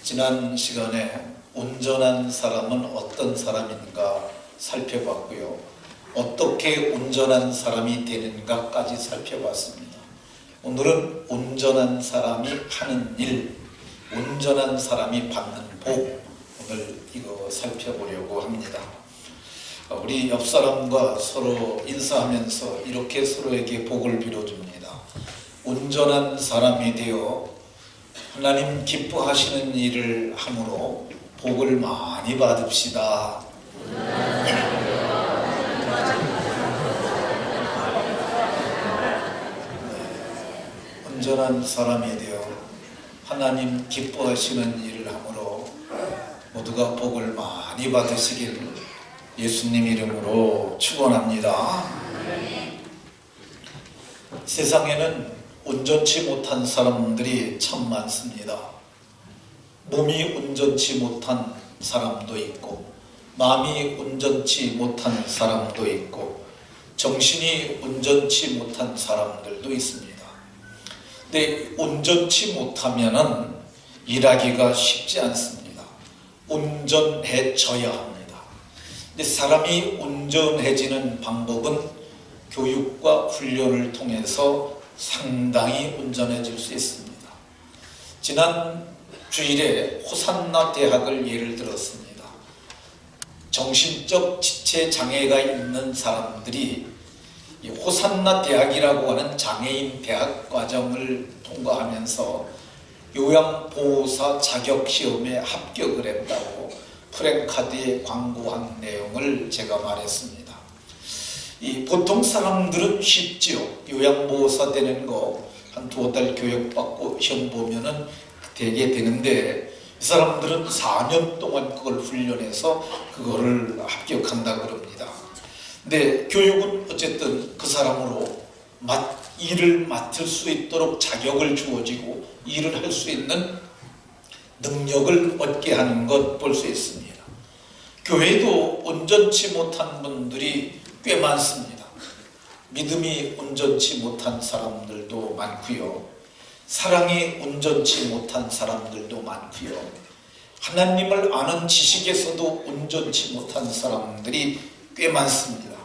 지난 시간에 온전한 사람은 어떤 사람인가 살펴봤고요. 어떻게 온전한 사람이 되는가까지 살펴봤습니다. 오늘은 온전한 사람이 하는 일, 온전한 사람이 받는 복, 오늘 이거 살펴보려고 합니다. 우리 옆 사람과 서로 인사하면서 이렇게 서로에게 복을 빌어줍니다. 온전한 사람이 되어 하나님 기뻐하시는 일을 함으로 복을 많이 받읍시다. 온전한 사람이 되어 하나님 기뻐하시는 일을 함으로 모두가 복을 많이 받으시길 예수님 이름으로 축원합니다. 세상에는 온전치 못한 사람들이 참 많습니다. 몸이 온전치 못한 사람도 있고, 마음이 온전치 못한 사람도 있고, 정신이 온전치 못한 사람들도 있습니다. 근데 온전치 못하면은 일하기가 쉽지 않습니다. 온전해져야 합니다. 근데 사람이 온전해지는 방법은 교육과 훈련을 통해서 상당히 온전해질 수 있습니다. 지난 주일에 호산나 대학을 예를 들었습니다. 정신적 지체 장애가 있는 사람들이 호산나 대학이라고 하는 장애인 대학 과정을 통과하면서 요양보호사 자격시험에 합격을 했다고 프랭카드에 광고한 내용을 제가 말했습니다. 보통 사람들은 쉽지요. 요양보호사 되는 거 한 두어 달 교육받고 시험 보면은 되게 되는데, 이 사람들은 4년 동안 그걸 훈련해서 그거를 합격한다 그럽니다. 근데 교육은 어쨌든 그 사람으로 일을 맡을 수 있도록 자격을 주어지고 일을 할 수 있는 능력을 얻게 하는 것 볼 수 있습니다. 교회도 온전치 못한 분들이 꽤 많습니다. 믿음이 온전치 못한 사람들도 많고요. 사랑이 온전치 못한 사람들도 많고요. 하나님을 아는 지식에서도 온전치 못한 사람들이 꽤 많습니다.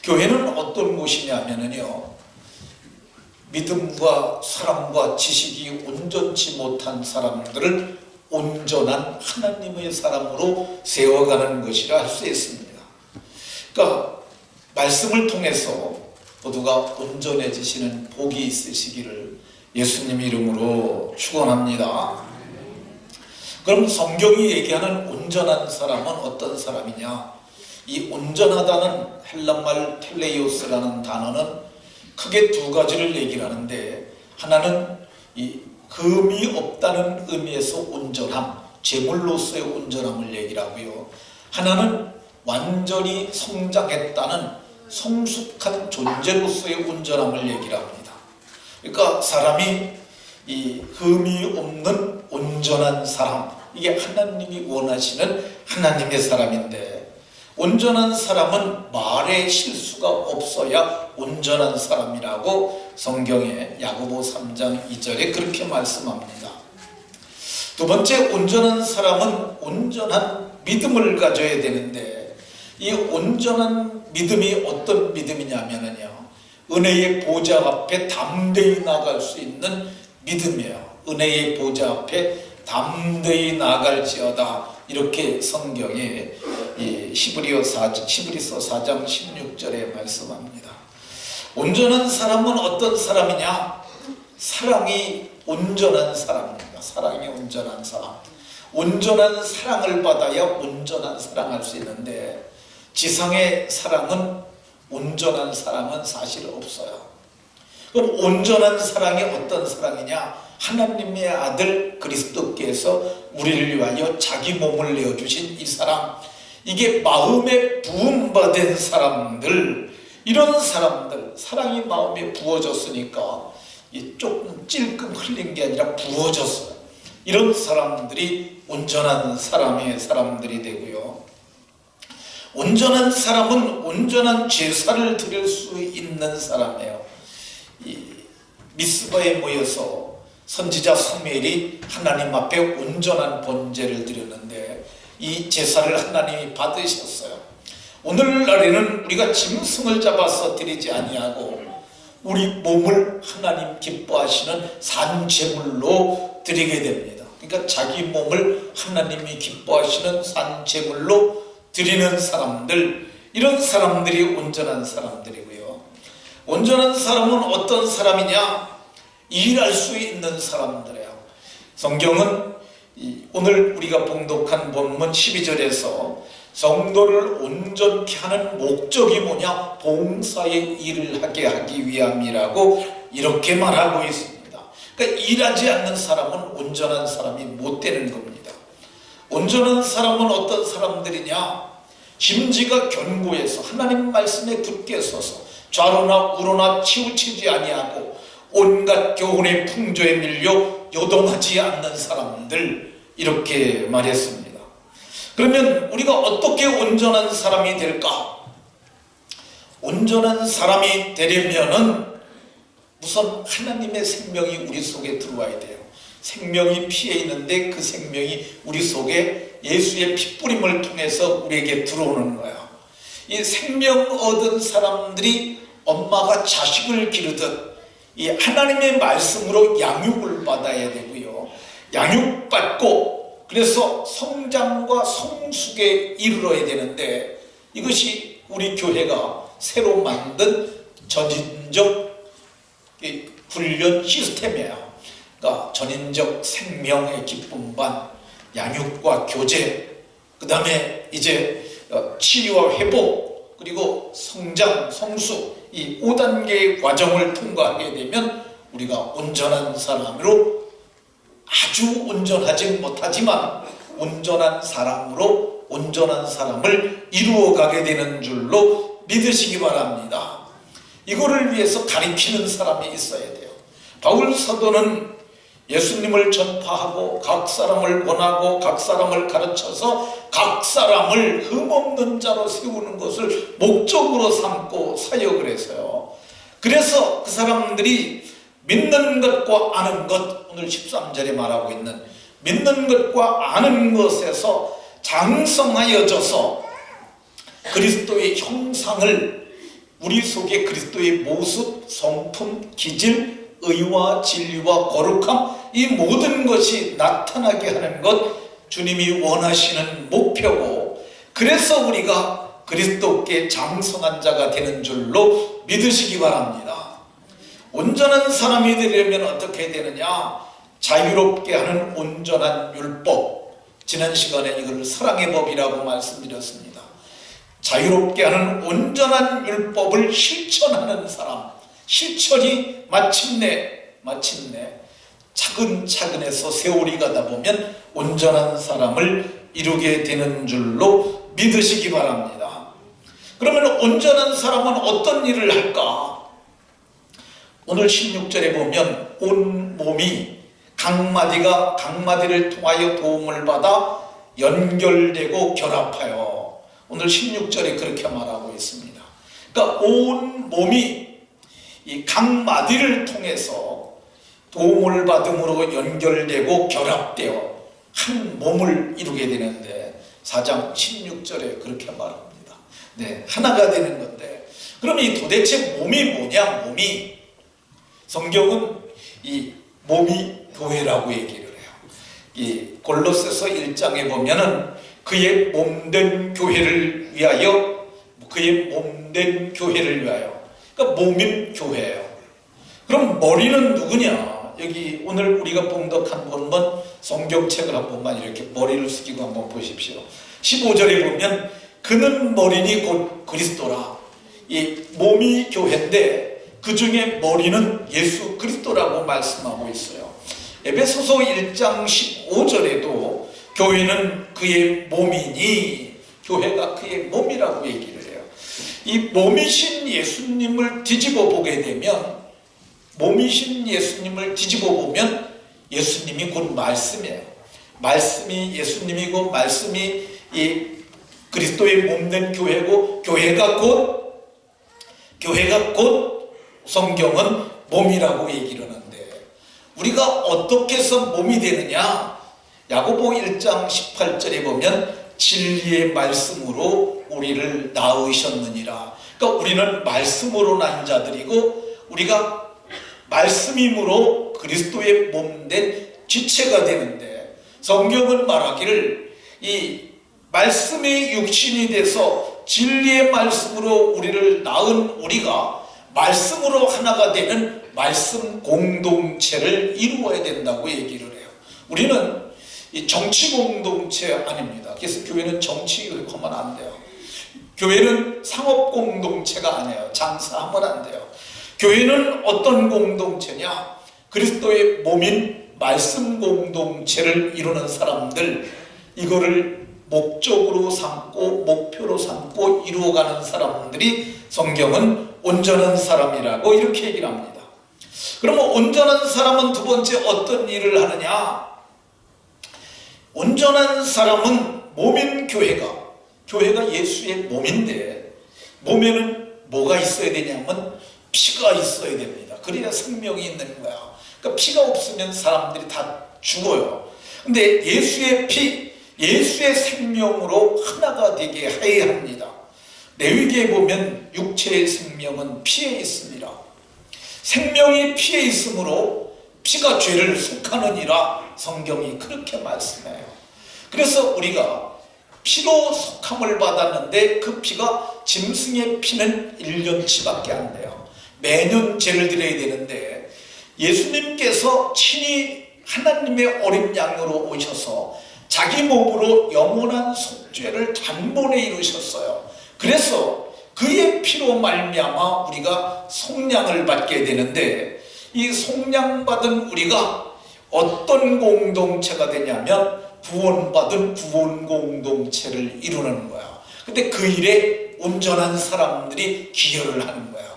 교회는 어떤 곳이냐면요, 믿음과 사랑과 지식이 온전치 못한 사람들을 온전한 하나님의 사람으로 세워가는 것이라 할 수 있습니다. 그러니까 말씀을 통해서 모두가 온전해지시는 복이 있으시기를 예수님 이름으로 축원합니다. 그럼 성경이 얘기하는 온전한 사람은 어떤 사람이냐? 이 온전하다는 헬란말 텔레이오스라는 단어는 크게 두 가지를 얘기를 하는데, 하나는 이 흠이 없다는 의미에서 온전함, 제물로서의 온전함을 얘기를 하고요. 하나는 완전히 성장했다는 성숙한 존재로서의 온전함을 얘기를 합니다. 그러니까 사람이 이 흠이 없는 온전한 사람, 이게 하나님이 원하시는 하나님의 사람인데, 온전한 사람은 말에 실수가 없어야 온전한 사람이라고 성경에 야고보 3장 2절에 그렇게 말씀합니다. 두 번째, 온전한 사람은 온전한 믿음을 가져야 되는데, 이 온전한 믿음이 어떤 믿음이냐면요, 은혜의 보좌 앞에 담대히 나갈 수 있는 믿음이에요. 은혜의 보좌 앞에 담대히 나갈지어다, 이렇게 성경에 히브리서 4장 16절에 말씀합니다. 온전한 사람은 어떤 사람이냐? 사랑이 온전한 사람입니다. 사랑이 온전한 사람. 온전한 사랑을 받아야 온전한 사랑할 수 있는데, 지상의 사랑은 온전한 사랑은 사실 없어요. 그럼 온전한 사랑이 어떤 사랑이냐? 하나님의 아들 그리스도께서 우리를 위하여 자기 몸을 내어주신 이 사랑, 이게 마음에 부음받은 사람들, 이런 사람들, 사랑이 마음에 부어졌으니까 조금 찔끔 흘린 게 아니라 부어졌어요. 이런 사람들이 온전한 사람의 사람들이 되고요. 온전한 사람은 온전한 제사를 드릴 수 있는 사람이에요. 미스바에 모여서 선지자 사무엘이 하나님 앞에 온전한 번제를 드렸는데 이 제사를 하나님이 받으셨어요. 오늘날에는 우리가 짐승을 잡아서 드리지 아니하고 우리 몸을 하나님 기뻐하시는 산제물로 드리게 됩니다. 그러니까 자기 몸을 하나님이 기뻐하시는 산제물로 드리는 사람들, 이런 사람들이 온전한 사람들이고요. 온전한 사람은 어떤 사람이냐? 일할 수 있는 사람들이에요. 성경은 오늘 우리가 봉독한 본문 12절에서 성도를 온전케 하는 목적이 뭐냐? 봉사의 일을 하게 하기 위함이라고 이렇게 말하고 있습니다. 그러니까 일하지 않는 사람은 온전한 사람이 못 되는 겁니다. 온전한 사람은 어떤 사람들이냐? 심지가 견고해서 하나님 말씀에 굳게 서서 좌로나 우로나 치우치지 아니하고 온갖 교훈의 풍조에 밀려 요동하지 않는 사람들, 이렇게 말했습니다. 그러면 우리가 어떻게 온전한 사람이 될까? 온전한 사람이 되려면은 우선 하나님의 생명이 우리 속에 들어와야 돼요. 생명이 피에 있는데 그 생명이 우리 속에 예수의 핏부림을 통해서 우리에게 들어오는 거예요. 이 생명 얻은 사람들이 엄마가 자식을 기르듯 이 하나님의 말씀으로 양육을 받아야 되고요. 양육받고 그래서 성장과 성숙에 이르러야 되는데 이것이 우리 교회가 새로 만든 전인적 훈련 시스템이에요. 그러니까 전인적 생명의 기쁨반, 양육과 교제, 그 다음에 이제 치유와 회복, 그리고 성장, 성숙, 이 5단계의 과정을 통과하게 되면 우리가 온전한 사람으로, 아주 온전하지 못하지만 온전한 사람으로 온전한 사람을 이루어가게 되는 줄로 믿으시기 바랍니다. 이거를 위해서 가르치는 사람이 있어야 돼요. 바울 사도는 예수님을 전파하고 각 사람을 권하고 각 사람을 가르쳐서 각 사람을 흠없는 자로 세우는 것을 목적으로 삼고 사역을 했어요. 그래서 그 사람들이 믿는 것과 아는 것, 오늘 13절에 말하고 있는 믿는 것과 아는 것에서 장성하여져서 그리스도의 형상을, 우리 속에 그리스도의 모습, 성품, 기질, 의와 진리와 거룩함, 이 모든 것이 나타나게 하는 것, 주님이 원하시는 목표고, 그래서 우리가 그리스도께 장성한 자가 되는 줄로 믿으시기 바랍니다. 온전한 사람이 되려면 어떻게 되느냐? 자유롭게 하는 온전한 율법, 지난 시간에 이걸 사랑의 법이라고 말씀드렸습니다. 자유롭게 하는 온전한 율법을 실천하는 사람, 실천이 마침내 차근차근해서 세월이 가다 보면 온전한 사람을 이루게 되는 줄로 믿으시기 바랍니다. 그러면 온전한 사람은 어떤 일을 할까? 오늘 16절에 보면 온 몸이 각마디를 통하여 도움을 받아 연결되고 결합하여, 오늘 16절에 그렇게 말하고 있습니다. 그러니까 온 몸이 이 각마디를 통해서 도움을 받음으로 연결되고 결합되어 한 몸을 이루게 되는데 4장 16절에 그렇게 말합니다. 네, 하나가 되는 건데, 그럼 이 도대체 몸이 뭐냐? 몸이, 성경은 이 몸이 교회라고 얘기를 해요. 이 골로새서 1장에 보면은 그의 몸된 교회를 위하여, 그러니까 몸인 교회예요. 그럼 머리는 누구냐? 여기 오늘 우리가 봉독한 본문 성경책을 한 번만 이렇게 머리를 숙이고 한번 보십시오. 15절에 보면 그는 머리니 곧 그리스도라. 이 몸이 교회인데 그 중에 머리는 예수 그리스도라고 말씀하고 있어요. 에베소서 1장 15절에도 교회는 그의 몸이니, 교회가 그의 몸이라고 얘기를 해요. 이 몸이신 예수님을 뒤집어 보게 되면, 몸이신 예수님을 뒤집어 보면 예수님이 곧 말씀이에요. 말씀이 예수님이고 말씀이 이 그리스도의 몸된 교회고, 교회가 곧 성경은 몸이라고 얘기를 하는데, 우리가 어떻게 해서 몸이 되느냐? 야고보 1장 18절에 보면 진리의 말씀으로 우리를 낳으셨느니라. 그러니까 우리는 말씀으로 난 자들이고 우리가 말씀임으로 그리스도의 몸된 지체가 되는데, 성경은 말하기를 이 말씀의 육신이 돼서 진리의 말씀으로 우리를 낳은 우리가 말씀으로 하나가 되는 말씀 공동체를 이루어야 된다고 얘기를 해요. 우리는 이 정치 공동체 아닙니다. 그래서 교회는 정치하면 안 돼요. 교회는 상업 공동체가 아니에요. 장사하면 안 돼요. 교회는 어떤 공동체냐? 그리스도의 몸인 말씀 공동체를 이루는 사람들, 이거를 목적으로 삼고 목표로 삼고 이루어가는 사람들이 성경은 온전한 사람이라고 이렇게 얘기를 합니다. 그러면 온전한 사람은 두 번째 어떤 일을 하느냐? 온전한 사람은 몸인 교회가 예수의 몸인데, 몸에는 뭐가 있어야 되냐면 피가 있어야 됩니다. 그래야 생명이 있는 거야. 그러니까 피가 없으면 사람들이 다 죽어요. 근데 예수의 피, 예수의 생명으로 하나가 되게 해야 합니다. 레위기에 보면 육체의 생명은 피에 있습니다. 생명이 피에 있으므로 피가 죄를 속하느니라 성경이 그렇게 말씀해요. 그래서 우리가 피로 속함을 받았는데 그 피가 짐승의 피는 1년치밖에 안 돼요. 매년 죄를 드려야 되는데 예수님께서 친히 하나님의 어린 양으로 오셔서 자기 몸으로 영원한 속죄를 단번에 이루셨어요. 그래서 그의 피로 말미암아 우리가 속량을 받게 되는데, 이 속량받은 우리가 어떤 공동체가 되냐면 구원받은 구원 공동체를 이루는 거야. 근데 그 일에 온전한 사람들이 기여를 하는 거야.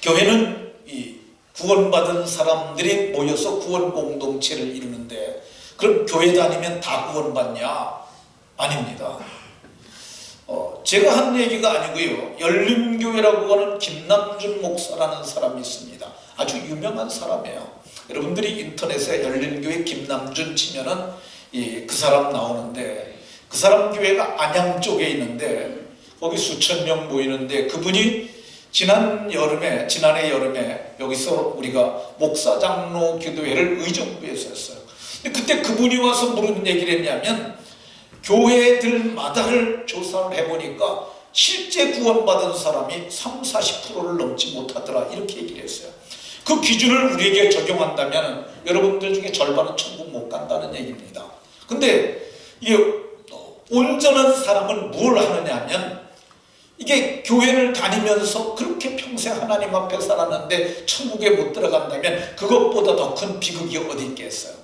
교회는 이 구원받은 사람들이 모여서 구원 공동체를 이루는데, 그럼 교회 다니면 다 구원받냐? 아닙니다. 제가 한 얘기가 아니고요. 열림교회라고 하는 김남준 목사라는 사람이 있습니다. 아주 유명한 사람이에요. 여러분들이 인터넷에 열림교회 김남준 치면은 그 사람 나오는데, 그 사람 교회가 안양 쪽에 있는데 거기 수천 명 모이는데, 그분이 지난해 여름에 여기서 우리가 목사장로 기도회를 의정부에서 했어요. 근데 그때 그분이 와서 무슨 얘기를 했냐면, 교회들마다를 조사를 해보니까 실제 구원받은 사람이 30-40%를 넘지 못하더라, 이렇게 얘기를 했어요. 그 기준을 우리에게 적용한다면 여러분들 중에 절반은 천국 못 간다는 얘기입니다. 근데 이게 온전한 사람은 뭘 하느냐 하면, 이게 교회를 다니면서 그렇게 평생 하나님 앞에 살았는데 천국에 못 들어간다면 그것보다 더 큰 비극이 어디 있겠어요.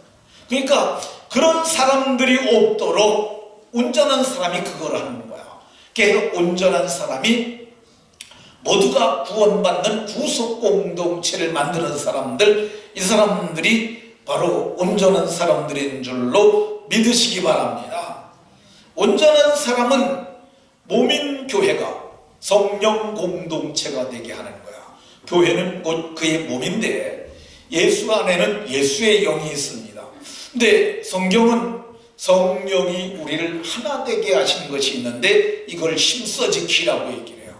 그러니까 그런 사람들이 없도록 온전한 사람이 그걸 하는 거야. 그래서 온전한 사람이 모두가 구원받는 구속 공동체를 만드는 사람들, 이 사람들이 바로 온전한 사람들인 줄로 믿으시기 바랍니다. 온전한 사람은 몸인 교회가 성령 공동체가 되게 하는 거야. 교회는 곧 그의 몸인데 예수 안에는 예수의 영이 있습니다. 근데 성경은 성령이 우리를 하나 되게 하신 것이 있는데 이걸 힘써 지키라고 얘기를 해요.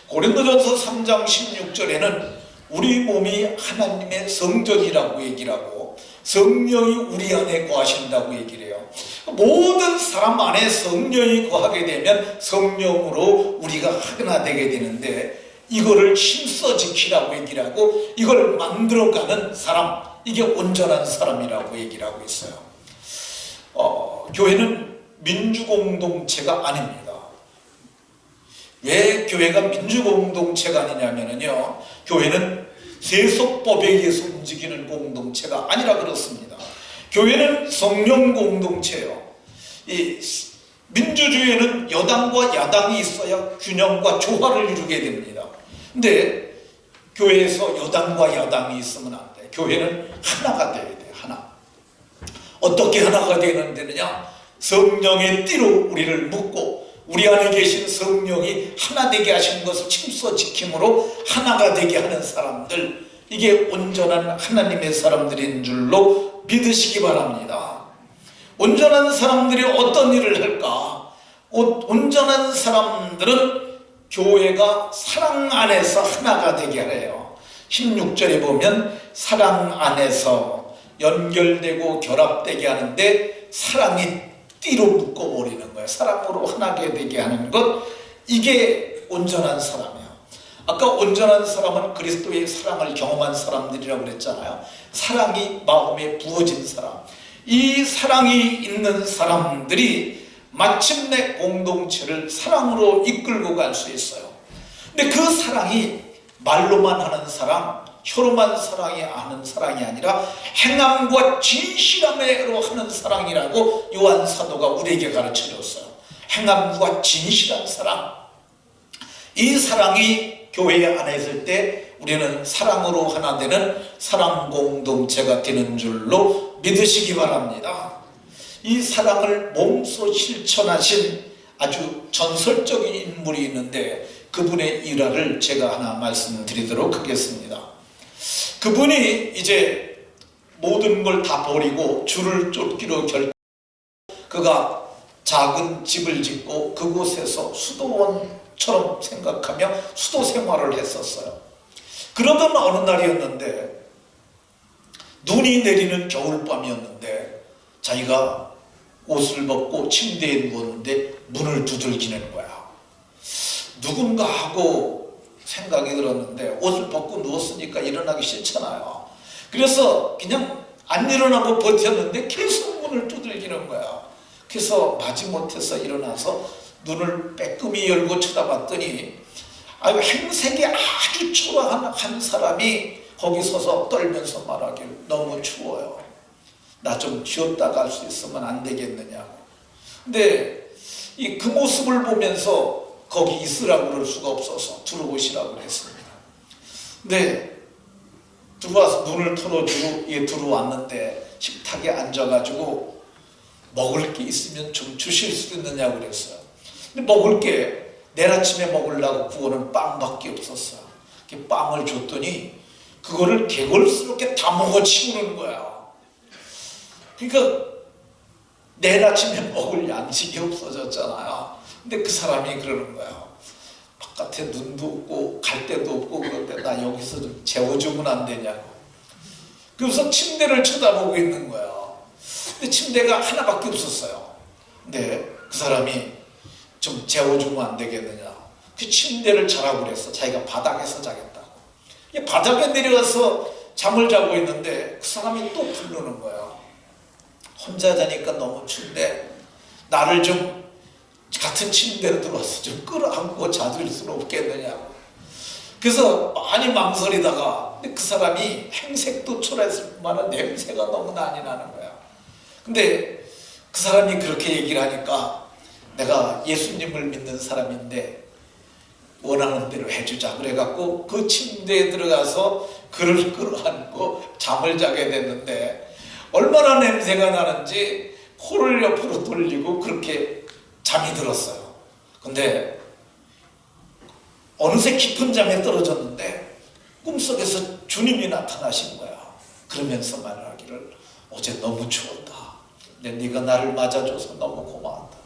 고린도전서 3장 16절에는 우리 몸이 하나님의 성전이라고 얘기를 하고 성령이 우리 안에 거하신다고 얘기를 해요. 모든 사람 안에 성령이 거하게 되면 성령으로 우리가 하나 되게 되는데, 이거를 힘써 지키라고 얘기를 하고 이걸 만들어가는 사람, 이게 온전한 사람이라고 얘기를 하고 있어요. 교회는 민주공동체가 아닙니다. 왜 교회가 민주공동체가 아니냐면요, 교회는 세속법에 의해서 움직이는 공동체가 아니라 그렇습니다. 교회는 성령 공동체예요. 이 민주주의에는 여당과 야당이 있어야 균형과 조화를 이루게 됩니다. 근데 교회에서 여당과 야당이 있으면 안 돼. 교회는 하나가 돼야 돼. 하나. 어떻게 하나가 되느냐? 성령의 띠로 우리를 묶고 우리 안에 계신 성령이 하나 되게 하신 것을 힘써 지킴으로 하나가 되게 하는 사람들, 이게 온전한 하나님의 사람들인 줄로 믿으시기 바랍니다. 온전한 사람들이 어떤 일을 할까? 온전한 사람들은 교회가 사랑 안에서 하나가 되게 하래요. 16절에 보면 사랑 안에서 연결되고 결합되게 하는데 사랑이 띠로 묶어버리는 거예요. 사랑으로 하나게 되게 하는 것, 이게 온전한 사람이에요. 아까 온전한 사람은 그리스도의 사랑을 경험한 사람들이라고 그랬잖아요. 사랑이 마음에 부어진 사람, 이 사랑이 있는 사람들이 마침내 공동체를 사랑으로 이끌고 갈 수 있어요. 근데 그 사랑이 말로만 하는 사랑, 혀로만 사랑이 하는 사랑이 아니라 행함과 진실함으로 하는 사랑이라고 요한 사도가 우리에게 가르쳐줬어요. 행함과 진실한 사랑, 이 사랑이 교회 안에 있을 때 우리는 사랑으로 하나 되는 사랑 공동체가 되는 줄로 믿으시기 바랍니다. 이 사랑을 몸소 실천하신 아주 전설적인 인물이 있는데 그분의 일화를 제가 하나 말씀드리도록 하겠습니다. 그분이 이제 모든 걸 다 버리고 주를 쫓기로 그가 작은 집을 짓고 그곳에서 수도원처럼 생각하며 수도 생활을 했었어요. 그러던 어느 날이었는데 눈이 내리는 겨울밤이었는데 자기가 옷을 벗고 침대에 누웠는데 문을 두들기는 거야. 누군가 하고 생각이 들었는데 옷을 벗고 누웠으니까 일어나기 싫잖아요. 그래서 그냥 안 일어나고 버텼는데 계속 문을 두들기는 거야. 그래서 마지못해서 일어나서 눈을 빼끔히 열고 쳐다봤더니 행색이 아주 초라한 한 사람이 거기 서서 떨면서 말하길, 너무 추워요. 나 좀 쉬었다 갈 수 있으면 안 되겠느냐고. 근데 그 모습을 보면서 거기 있으라고 그럴 수가 없어서 들어오시라고 했습니다. 근데 들어와서 문을 털어주고 들어왔는데 식탁에 앉아가지고 먹을 게 있으면 좀 주실 수 있느냐고 그랬어요. 근데 먹을 게 내일 아침에 먹으려고 구워놓은 빵밖에 없었어요. 빵을 줬더니 그거를 개걸스럽게 다 먹어치우는 거야. 그러니까 내일 아침에 먹을 양식이 없어졌잖아요. 근데 그 사람이 그러는 거예요. 바깥에 눈도 없고 갈 데도 없고 그런데 나 여기서 좀 재워주면 안 되냐고. 그래서 침대를 쳐다보고 있는 거예요. 근데 침대가 하나밖에 없었어요. 근데 그 사람이 좀 재워주면 안 되겠느냐. 그 침대를 자라고 그랬어. 자기가 바닥에서 자겠다고. 바닥에 내려가서 잠을 자고 있는데 그 사람이 또 부르는 거예요. 혼자 자니까 너무 추운데 나를 좀 같은 침대로 들어와서 좀 끌어안고 자줄 수는 없겠느냐고. 그래서 많이 망설이다가 그 사람이 행색도 초라했을 뿐만 냄새가 너무 많이 나는 거야. 근데 그 사람이 그렇게 얘기를 하니까 내가 예수님을 믿는 사람인데 원하는 대로 해주자 그래갖고 그 침대에 들어가서 그를 끌어안고 잠을 자게 됐는데 얼마나 냄새가 나는지 코를 옆으로 돌리고 그렇게 잠이 들었어요. 근데 어느새 깊은 잠에 떨어졌는데 꿈속에서 주님이 나타나신 거야. 그러면서 말하기를, 어제 너무 추웠다. 근데 네가 나를 맞아줘서 너무 고마웠다.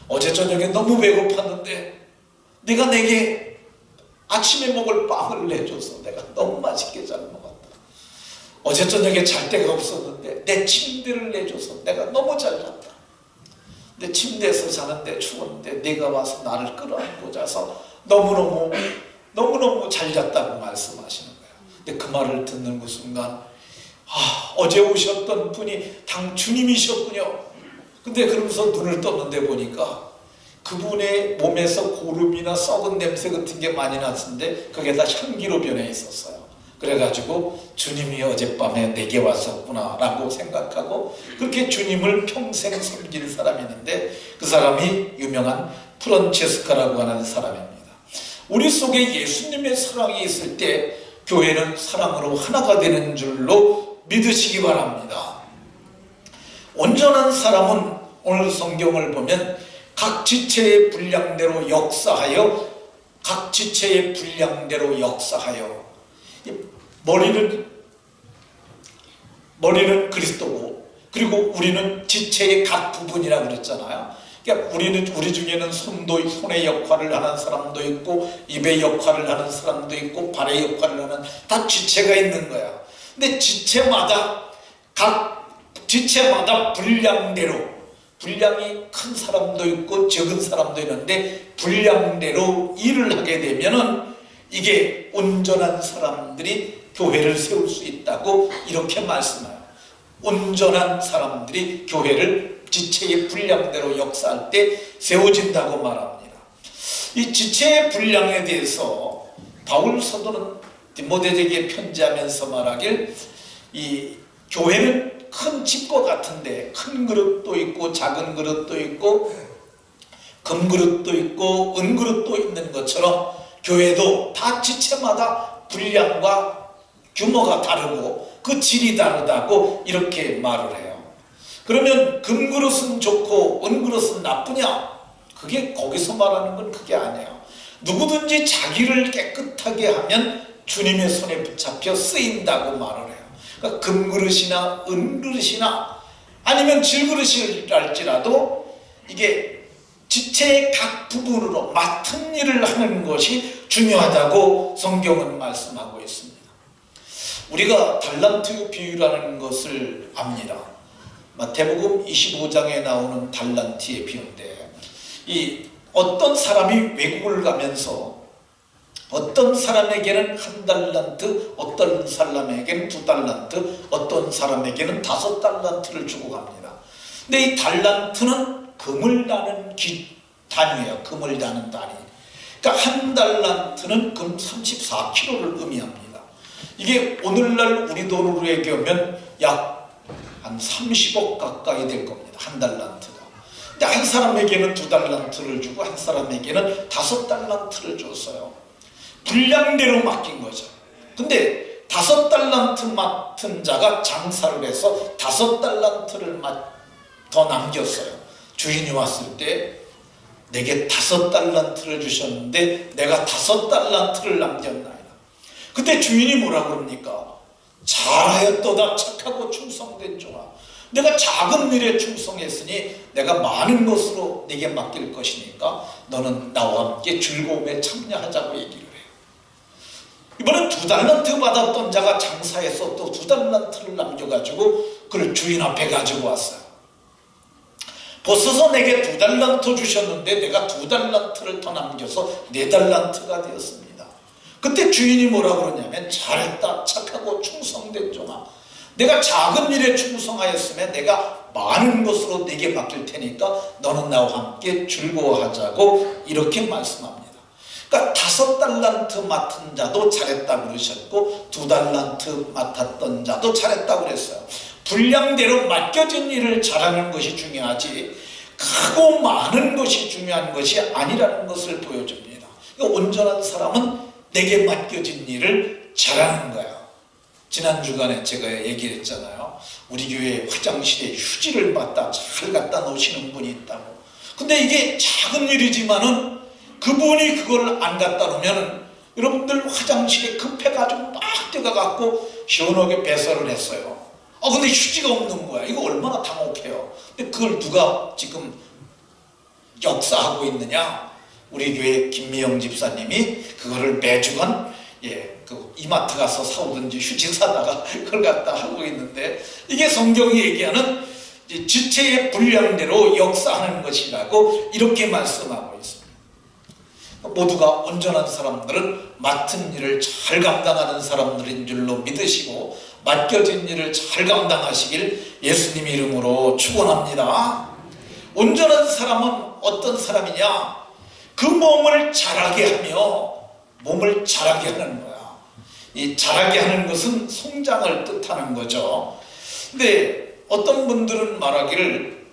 어제 저녁에 너무 배고팠는데 네가 내게 아침에 먹을 빵을 내줘서 내가 너무 맛있게 잘 먹었다. 어제 저녁에 잘 데가 없었는데 내 침대를 내줘서 내가 너무 잘 잤다. 내 침대에서 자는데 추웠는데 네가 와서 나를 끌어안고 자서 너무너무 잘 잤다고 말씀하시는 거예요. 근데 그 말을 듣는 그 순간 어제 오셨던 분이 당 주님이셨군요. 근데 그러면서 눈을 떴는데 보니까 그분의 몸에서 고름이나 썩은 냄새 같은 게 많이 났는데 그게 다 향기로 변해 있었어요. 그래가지고 주님이 어젯밤에 내게 왔었구나 라고 생각하고 그렇게 주님을 평생 섬길 사람이 있는데 그 사람이 유명한 프란체스카라고 하는 사람입니다. 우리 속에 예수님의 사랑이 있을 때 교회는 사랑으로 하나가 되는 줄로 믿으시기 바랍니다. 온전한 사람은 오늘 성경을 보면 각 지체의 분량대로 역사하여 머리는 그리스도고, 그리고 우리는 지체의 각 부분이라고 그랬잖아요. 그러니까 우리 중에는 손의 역할을 하는 사람도 있고, 입의 역할을 하는 사람도 있고, 발의 역할을 하는, 다 지체가 있는 거야. 근데 각 지체마다 분량이 큰 사람도 있고 적은 사람도 있는데, 분량대로 일을 하게 되면은 이게 온전한 사람들이 교회를 세울 수 있다고 이렇게 말씀해요. 온전한 사람들이 교회를 지체의 분량대로 역사할 때 세워진다고 말합니다. 이 지체의 분량에 대해서 바울 사도는 디모데에게 편지하면서 말하길, 이 교회는 큰 집과 같은데 큰 그릇도 있고 작은 그릇도 있고 금그릇도 있고 은그릇도 있는 것처럼 교회도 다 지체마다 분량과 규모가 다르고 그 질이 다르다고 이렇게 말을 해요. 그러면 금그릇은 좋고 은그릇은 나쁘냐? 그게 거기서 말하는 건 그게 아니에요. 누구든지 자기를 깨끗하게 하면 주님의 손에 붙잡혀 쓰인다고 말을 해요. 그러니까 금그릇이나 은그릇이나 아니면 질그릇이랄지라도 이게 지체의 각 부분으로 맡은 일을 하는 것이 중요하다고 성경은 말씀하고 있습니다. 우리가 달란트 비유라는 것을 압니다. 마태복음 25장에 나오는 달란트의 비유인데, 이 어떤 사람이 외국을 가면서 어떤 사람에게는 1달란트, 어떤 사람에게는 2달란트, 어떤 사람에게는 5달란트를 주고 갑니다. 근데 이 달란트는 금을 다는 단위예요. 금을 다는 단위. 그러니까 1달란트는 금 34kg를 의미합니다. 이게 오늘날 우리 돈으로 얘기하면 약 한 30억 가까이 될 겁니다. 1달란트가. 근데 한 사람에게는 2달란트를 주고 한 사람에게는 5달란트를 줬어요. 분량대로 맡긴 거죠. 근데 5달란트 맡은 자가 장사를 해서 5달란트를 더 남겼어요. 주인이 왔을 때 내게 5달란트를 주셨는데 내가 5달란트를 남겼나이다. 그때 주인이 뭐라 그럽니까? 잘하였도다 착하고 충성된 종아, 내가 작은 일에 충성했으니 내가 많은 것으로 네게 맡길 것이니까 너는 나와 함께 즐거움에 참여하자고 얘기를 해요. 이번엔 2달란트 받았던 자가 장사해서 또 2달란트를 남겨가지고 그를 주인 앞에 가지고 왔어요. 벌써서 내게 2달란트 주셨는데 내가 2달란트를 더 남겨서 4달란트가 되었습니다. 그때 주인이 뭐라 그러냐면, 잘했다 착하고 충성된 종아, 내가 작은 일에 충성하였으면 내가 많은 것으로 네게 맡길 테니까 너는 나와 함께 즐거워하자고 이렇게 말씀합니다. 그러니까 5달란트 맡은 자도 잘했다고 그러셨고 2달란트 맡았던 자도 잘했다고 그랬어요. 분량대로 맡겨진 일을 잘하는 것이 중요하지 크고 많은 것이 중요한 것이 아니라는 것을 보여줍니다. 그러니까 온전한 사람은 내게 맡겨진 일을 잘하는 거야. 지난 주간에 제가 얘기했잖아요. 우리 교회 화장실에 휴지를 잘 갖다 놓으시는 분이 있다고. 근데 이게 작은 일이지만은 그분이 그걸 안 갖다 놓으면 여러분들 화장실에 급해가지고 막 뛰어가갖고 시원하게 배설을 했어요. 근데 휴지가 없는 거야. 이거 얼마나 당혹해요. 근데 그걸 누가 지금 역사하고 있느냐? 우리 교회 김미영 집사님이 그거를 매주간 그 이마트 가서 사오든지 휴지 사다가 그걸 갖다 하고 있는데, 이게 성경이 얘기하는 지체의 분량대로 역사하는 것이라고 이렇게 말씀하고 있습니다. 모두가 온전한 사람들은 맡은 일을 잘 감당하는 사람들인 줄로 믿으시고 맡겨진 일을 잘 감당하시길 예수님 이름으로 축원합니다. 온전한 사람은 어떤 사람이냐? 그 몸을 자라게 하며 몸을 자라게 하는 거야. 이 자라게 하는 것은 성장을 뜻하는 거죠. 근데 어떤 분들은 말하기를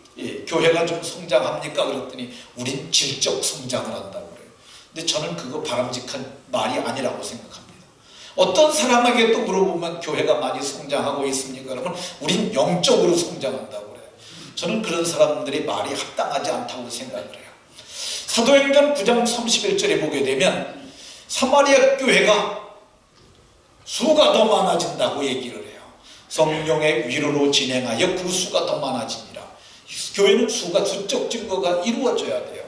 교회가 좀 성장합니까? 그랬더니 우린 질적 성장을 한다고 그래요. 근데 저는 그거 바람직한 말이 아니라고 생각합니다. 어떤 사람에게 또 물어보면 교회가 많이 성장하고 있습니까? 그러면 우린 영적으로 성장한다고 그래요. 저는 그런 사람들이 말이 합당하지 않다고 생각을 해요. 사도행전 9장 31절에 보게 되면 사마리아 교회가 수가 더 많아진다고 얘기를 해요. 성령의 위로로 진행하여 그 수가 더 많아집니다. 교회는 수가 수적 증거가 이루어져야 돼요.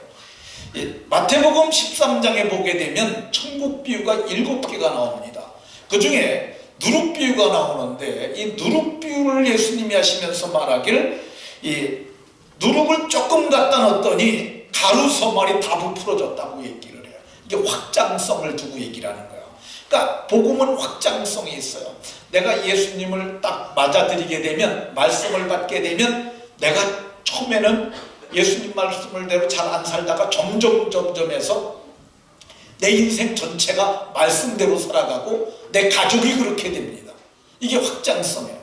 마태복음 13장에 보게 되면 천국 비유가 7개가 나옵니다. 그 중에 누룩 비유가 나오는데 이 누룩 비유를 예수님이 하시면서 말하길 이 누룩을 조금 갖다 넣었더니 가루 서말이 다 부풀어졌다고 얘기를 해요. 이게 확장성을 두고 얘기를 하는 거예요. 그러니까 복음은 확장성이 있어요. 내가 예수님을 딱 맞아들이게 되면, 말씀을 받게 되면 내가 처음에는 예수님 말씀을대로 잘 안 살다가 점점 해서 내 인생 전체가 말씀대로 살아가고 내 가족이 그렇게 됩니다. 이게 확장성이에요.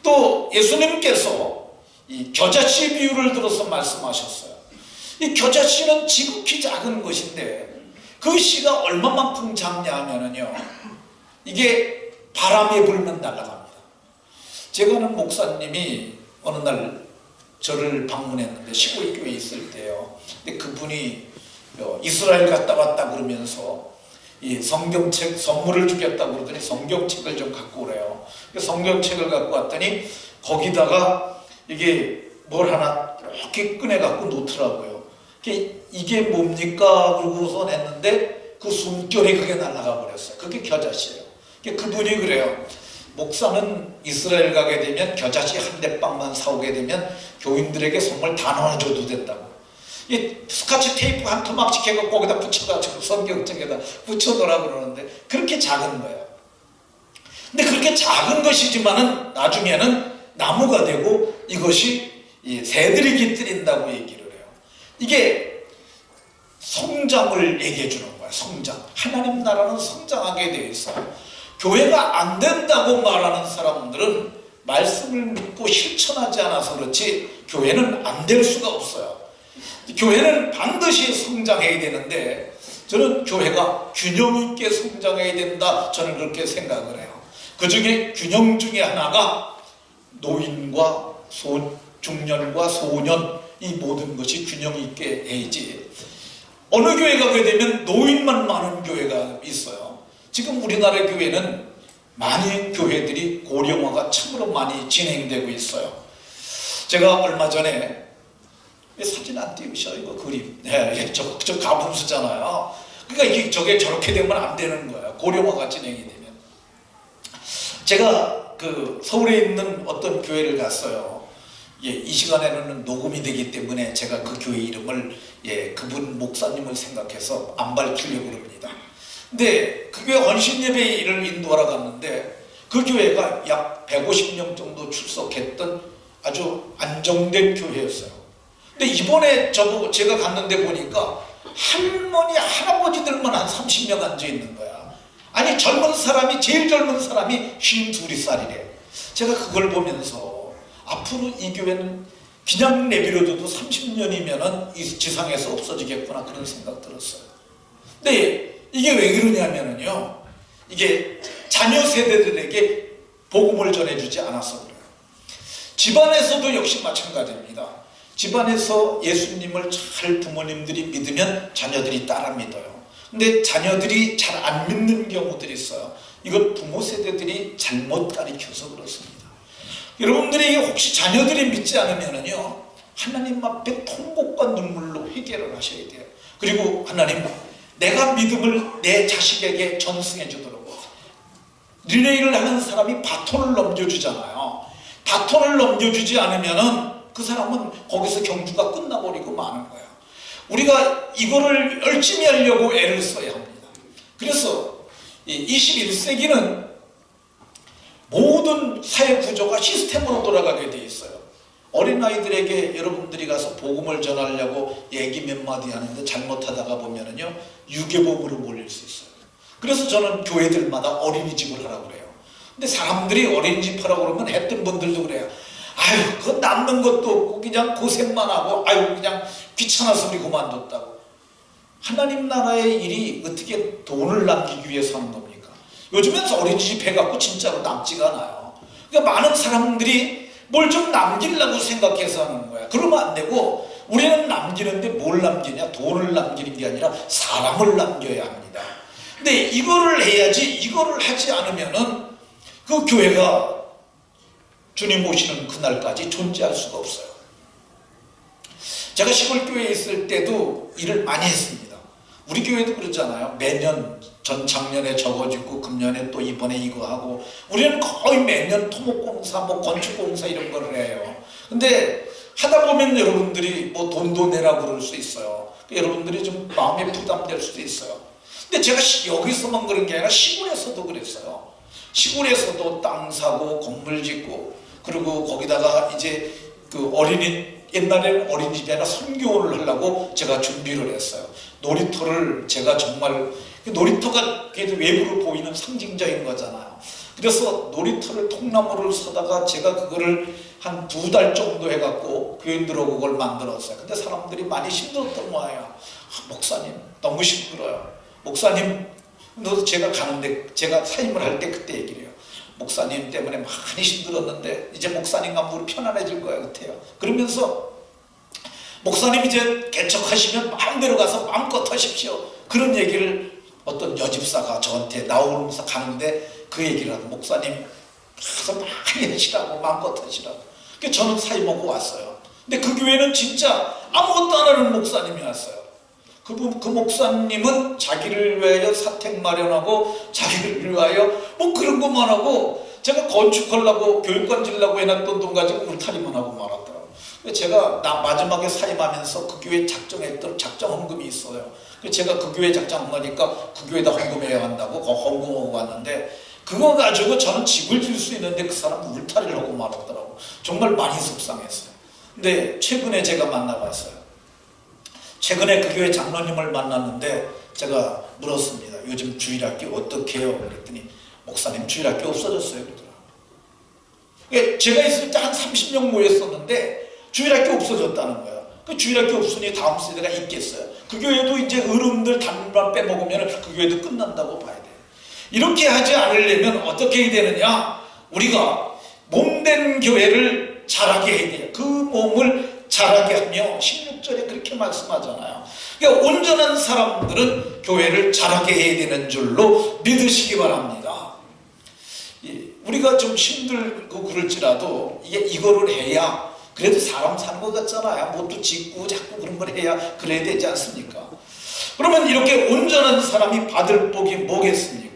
또 예수님께서 이 겨자씨 비유를 들어서 말씀하셨어요. 이 겨자씨는 지극히 작은 것인데 그 씨가 얼마만큼 작냐 하면은요, 이게 바람이 불면 날아갑니다. 제가 아는 목사님이 어느 날 저를 방문했는데, 시골 교회에 있을 때요. 근데 그분이 이스라엘 갔다 왔다 그러면서 이 성경책 선물을 주겠다고 그러더니 성경책을 좀 갖고 오래요. 성경책을 갖고 왔더니 거기다가 이게 뭘 하나 이렇게 꺼내 갖고 놓더라고요. 이게 뭡니까? 그러고서 했는데 그 숨결이 그게 날아가 버렸어요. 그게 겨자씨예요. 그분이 그래요. 목사는 이스라엘 가게 되면 겨자씨 한 대빵만 사오게 되면 교인들에게 선물 다 나눠줘도 된다고. 이 스카치 테이프 한 토막씩 해서 거기다 붙여가지고 성경책에다 붙여놓으라 그러는데 그렇게 작은 거예요. 근데 그렇게 작은 것이지만은 나중에는 나무가 되고 이것이 새들이 깃들인다고 얘기를 해요. 이게 성장을 얘기해 주는 거야. 성장. 하나님 나라는 성장하게 되어 있어요. 교회가 안 된다고 말하는 사람들은 말씀을 믿고 실천하지 않아서 그렇지 교회는 안 될 수가 없어요. 교회는 반드시 성장해야 되는데 저는 교회가 균형 있게 성장해야 된다, 저는 그렇게 생각을 해요. 그 중에 균형 중에 하나가 노인과 중년과 소년, 이 모든 것이 균형 있게 해야지. 어느 교회 가게 되면 노인만 많은 교회가 있어요. 지금 우리나라 교회는 많은 교회들이 고령화가 참으로 많이 진행되고 있어요. 제가 얼마 전에 사진 안 띄우셔, 이거 그림. 네, 저 가분수잖아요. 그러니까 저게 저렇게 되면 안 되는 거예요. 고령화가 진행이 되면. 제가 그 서울에 있는 어떤 교회를 갔어요. 이 시간에는 녹음이 되기 때문에 제가 그 교회 이름을 그분 목사님을 생각해서 안 밝히려고 합니다. 근데 그 교회 헌신예배를 인도하러 갔는데 그 교회가 약 150명 정도 출석했던 아주 안정된 교회였어요. 근데 이번에 제가 갔는데 보니까 할머니, 할아버지들만 한 30명 앉아있는 거야. 아니 제일 젊은 사람이 52살이래. 제가 그걸 보면서 앞으로 이 교회는 그냥 내버려둬도 30년이면은 이 지상에서 없어지겠구나, 그런 생각 들었어요. 근데 이게 왜 그러냐면요, 이게 자녀 세대들에게 복음을 전해주지 않아서 그래요. 집안에서도 역시 마찬가지입니다. 집안에서 예수님을 잘 부모님들이 믿으면 자녀들이 따라 믿어요. 근데 자녀들이 잘 안 믿는 경우들이 있어요. 이건 부모 세대들이 잘못 가르쳐서 그렇습니다. 여러분들이 혹시 자녀들이 믿지 않으면요, 하나님 앞에 통곡과 눈물로 회개를 하셔야 돼요. 그리고 하나님, 내가 믿음을 내 자식에게 전승해 주도록. 리레이를 하는 사람이 바톤을 넘겨주잖아요. 바톤을 넘겨주지 않으면은 그 사람은 거기서 경주가 끝나버리고 마는 거예요. 우리가 이거를 열심히 하려고 애를 써야 합니다. 그래서 21세기는 모든 사회 구조가 시스템으로 돌아가게 돼 있어요. 어린아이들에게 여러분들이 가서 복음을 전하려고 얘기 몇 마디 하는데 잘못하다가 보면은요, 유괴복으로 몰릴 수 있어요. 그래서 저는 교회들마다 어린이집을 하라고 그래요. 근데 사람들이 어린이집 하라고 그러면 했던 분들도 그래요. 아유, 그거 남는 것도 없고 그냥 고생만 하고, 아유, 그냥 귀찮아서 우리 그만뒀다고. 하나님 나라의 일이 어떻게 돈을 남기기 위해서 하는 겁니까? 요즘엔 어린이집 해갖고 진짜로 남지가 않아요. 그러니까 많은 사람들이 뭘 좀 남기려고 생각해서 하는 거야. 그러면 안 되고, 우리는 남기는데 뭘 남기냐? 돈을 남기는 게 아니라 사람을 남겨야 합니다. 근데 이거를 해야지, 이거를 하지 않으면은 그 교회가 주님 오시는 그날까지 존재할 수가 없어요. 제가 시골교회에 있을 때도 일을 많이 했습니다. 우리 교회도 그렇잖아요. 매년 작년에 저거 짓고 금년에 또 이번에 이거 하고, 우리는 거의 매년 토목공사, 뭐 건축공사 이런 걸 해요. 근데 하다 보면 여러분들이 뭐 돈도 내라고 그럴 수 있어요. 여러분들이 좀 마음에 부담될 수도 있어요. 근데 제가 여기서만 그런 게 아니라 시골에서도 그랬어요. 시골에서도 땅 사고 건물 짓고, 그리고 거기다가 이제 그 옛날에는 어린이집이 아니라 선교를 하려고 제가 준비를 했어요. 놀이터를 제가 정말, 놀이터가 그래도 외부로 보이는 상징적인 거잖아요. 그래서 놀이터를 통나무를 사다가 제가 그거를 한 2달 정도 해갖고 교인들하고 그걸 만들었어요. 근데 사람들이 많이 힘들었던 거예요. 목사님 너무 힘들어요. 목사님, 제가 가는데, 제가 사임을 할 때 그때 얘기를 해요. 목사님 때문에 많이 힘들었는데 이제 목사님 가면 우리 편안해질 거야 같아요. 그러면서 목사님 이제 개척하시면 마음대로 가서 마음껏 하십시오. 그런 얘기를 어떤 여집사가 저한테 나오면서 가는데 그 얘기를 하고, 목사님 가서 많이 하시라고, 마음껏 하시라고. 그래서 저는 사임하고 왔어요. 근데 그 교회는 진짜 아무것도 안 하는 목사님이 왔어요. 그 목사님은 자기를 위하여 사택 마련하고, 자기를 위하여 뭐 그런 것만 하고, 제가 건축하려고 교육관 지려고 해놨던 돈 가지고 울타리만 하고 말았더라고요. 제가 마지막에 사임하면서 그 교회 작정했던 작정 헌금이 있어요. 제가 그 교회 작정한 거니까 그 교회에다 헌금해야 한다고 헌금하고 왔는데, 그거 가지고 저는 집을 질 수 있는데 그 사람은 울타리를 하고 말았더라고요. 정말 많이 속상했어요. 근데 최근에 제가 만나봤어요. 최근에 그 교회 장로님을 만났는데 제가 물었습니다. 요즘 주일학교 어떻게 해요? 그랬더니 목사님 주일학교 없어졌어요 그러더라고요. 제가 있을 때 한 30명 모였었는데 주일학교 없어졌다는 거예요. 그 주일학교 없으니 다음 세대가 있겠어요? 그 교회도 이제 어른들 단만 빼먹으면 그 교회도 끝난다고 봐야 돼요. 이렇게 하지 않으려면 어떻게 해야 되느냐? 우리가 몸된 교회를 자라게 해야 돼요. 그 몸을 자라게 하며 16절에 그렇게 말씀하잖아요. 그러니까 온전한 사람들은 교회를 자라게 해야 되는 줄로 믿으시기 바랍니다. 우리가 좀 힘들고 그럴지라도 이거를 해야 그래도 사람 사는 것 같잖아요. 뭣도 짓고 자꾸 그런 걸 해야 그래야 되지 않습니까? 그러면 이렇게 온전한 사람이 받을 복이 뭐겠습니까?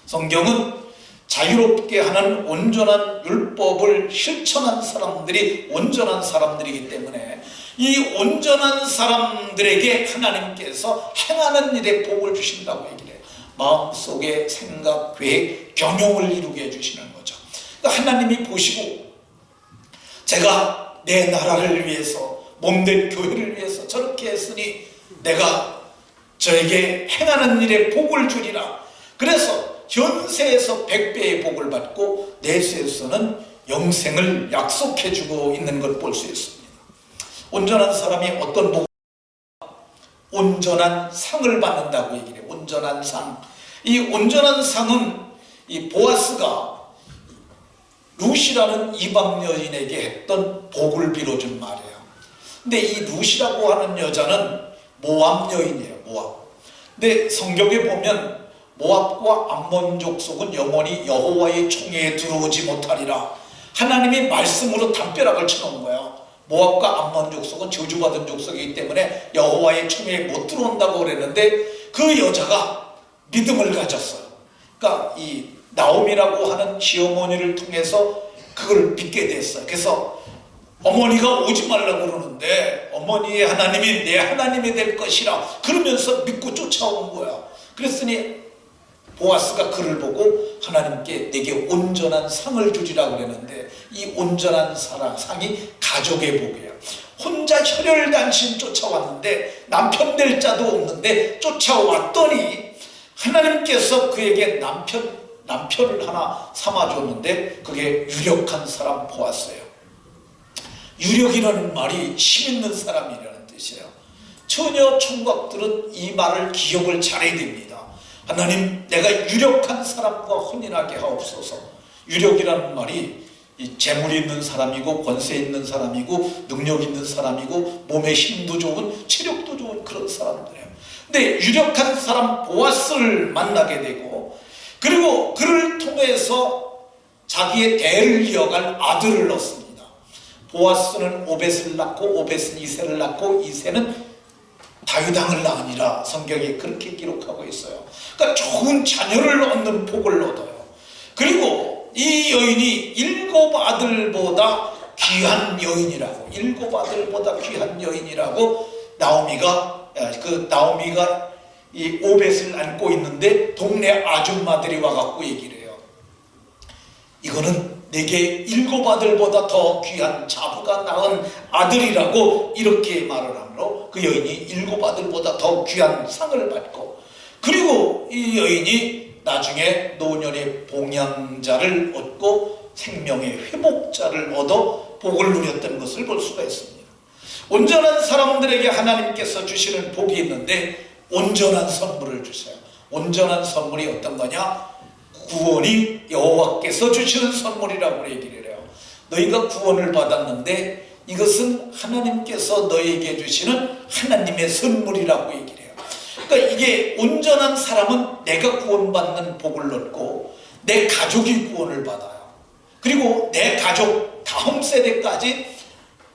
성경은 자유롭게 하는 온전한 율법을 실천한 사람들이 온전한 사람들이기 때문에 이 온전한 사람들에게 하나님께서 행하는 일에 복을 주신다고 얘기를 해요. 마음속에 생각, 계획, 경영을 이루게 해주시는 거죠. 그러니까 하나님이 보시고 제가 내 나라를 위해서, 몸된 교회를 위해서 저렇게 했으니 내가 저에게 행하는 일에 복을 주리라. 그래서 현세에서 100배의 복을 받고 내세에서는 영생을 약속해주고 있는 걸 볼 수 있습니다. 온전한 사람이 어떤 복? 온전한 상을 받는다고 얘기를 해요. 온전한 상. 이 온전한 상은 이 보아스가 룻이라는 이방 여인에게 했던 복을 빌어준 말이에요. 근데 이 룻이라고 하는 여자는 모압 여인이에요. 모압. 근데 성경에 보면 모압과 암몬 족속은 영원히 여호와의 총회에 들어오지 못하리라. 하나님이 말씀으로 담벼락을 쳐놓은 거예요. 모압과 암몬 족속은 저주받은 족속이기 때문에 여호와의 총회에 못 들어온다고 그랬는데 그 여자가 믿음을 가졌어요. 그러니까 이 나옴이라고 하는 시어머니를 통해서 그걸 믿게 됐어요. 그래서 어머니가 오지 말라고 그러는데 어머니의 하나님이 내 하나님이 될 것이라 그러면서 믿고 쫓아온 거야. 그랬더니 보아스가 그를 보고 하나님께 내게 온전한 상을 주리라고 그랬는데 이 온전한 상이 가족의 복이에요. 혼자 혈혈단신 쫓아왔는데 남편 될 자도 없는데 쫓아왔더니 하나님께서 그에게 남편을 하나 삼아줬는데 그게 유력한 사람 보았어요. 유력이라는 말이 힘 있는 사람이라는 뜻이에요. 처녀 총각들은 이 말을 기억을 잘해야 됩니다. 하나님, 내가 유력한 사람과 혼인하게 하옵소서. 유력이라는 말이 재물 있는 사람이고 권세 있는 사람이고 능력 있는 사람이고 몸에 힘도 좋은 체력도 좋은 그런 사람들이에요. 근데 유력한 사람 보아스를 만나게 되고, 그리고 그를 통해서 자기의 대를 이어갈 아들을 얻습니다. 보아스는 오벳을 낳고, 오벳은 이새를 낳고, 이새는 다윗왕을 낳으니라 성경이 그렇게 기록하고 있어요. 그러니까 좋은 자녀를 얻는 복을 얻어요. 그리고 이 여인이 7 아들보다 귀한 여인이라고, 7 아들보다 귀한 여인이라고 나오미가 이 오벳을 안고 있는데 동네 아줌마들이 와갖고 얘기를 해요. 이거는 내게 7 아들보다 더 귀한 자부가 낳은 아들이라고 이렇게 말을 하므로 그 여인이 7 아들보다 더 귀한 상을 받고, 그리고 이 여인이 나중에 노년의 봉양자를 얻고 생명의 회복자를 얻어 복을 누렸던 것을 볼 수가 있습니다. 온전한 사람들에게 하나님께서 주시는 복이 있는데 온전한 선물을 주세요. 온전한 선물이 어떤 거냐? 구원이 여호와께서 주시는 선물이라고 얘기를 해요. 너희가 구원을 받았는데 이것은 하나님께서 너에게 주시는 하나님의 선물이라고 얘기를 해요. 그러니까 이게 온전한 사람은 내가 구원받는 복을 얻고 내 가족이 구원을 받아요. 그리고 내 가족 다음 세대까지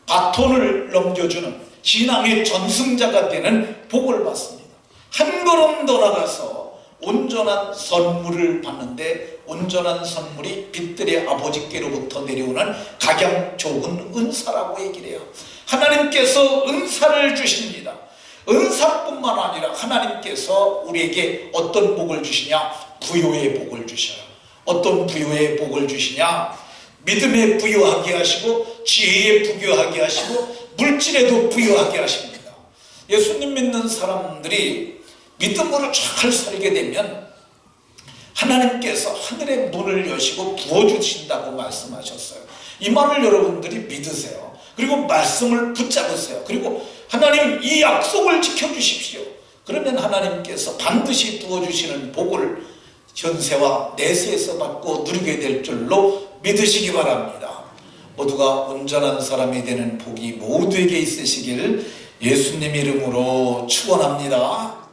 바톤을 넘겨주는 신앙의 전승자가 되는 복을 받습니다. 한 걸음 더 나가서 온전한 선물을 받는데, 온전한 선물이 빛들의 아버지께로부터 내려오는 각양 좋은 은사라고 얘기를 해요. 하나님께서 은사를 주십니다. 은사뿐만 아니라 하나님께서 우리에게 어떤 복을 주시냐? 부요의 복을 주셔요. 어떤 부요의 복을 주시냐? 믿음에 부요하게 하시고, 지혜에 부요하게 하시고, 물질에도 부요하게 하십니다. 예수님 믿는 사람들이 믿음으로 잘 살게 되면 하나님께서 하늘의 문을 여시고 부어주신다고 말씀하셨어요. 이 말을 여러분들이 믿으세요. 그리고 말씀을 붙잡으세요. 그리고 하나님 이 약속을 지켜주십시오. 그러면 하나님께서 반드시 부어주시는 복을 현세와 내세에서 받고 누리게 될 줄로 믿으시기 바랍니다. 모두가 온전한 사람이 되는 복이 모두에게 있으시길 예수님 이름으로 축원합니다.